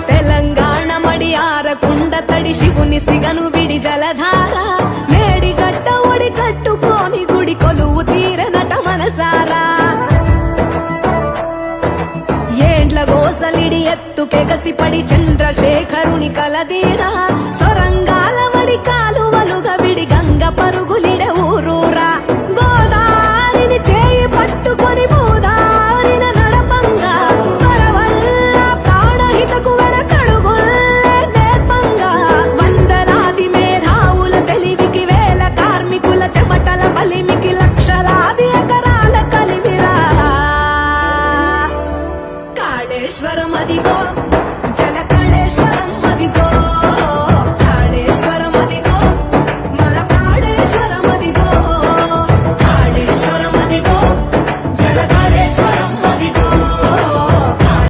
తెలంగాణ మడియార కుండ తడి శివుని సిగను విడి జలధార మేడిగడ్డ ఒడి కట్టుకోని గుడి కొలువు తీరనట మనసారా ఏండ్ల గోసలిడి ఎత్తుకెగసిపడి చంద్రశేఖరుని కలదీరా సొరంగాల వడి కాలువలుగా విడి గంగ పరుగులిడ ఊరూరా గోదారిని చేయి పట్టుకొని భూదారిన నడపంగా తరవల్ల ప్రాణహితకు వెనకడుగుల్లే నేర్పంగా వందలాది మేధావుల తెలివికి వేల కార్మికుల చెమటల బలిమికి లక్షలాది ఎకరాల కలిమిరా కాళేశ్వరం అదిగో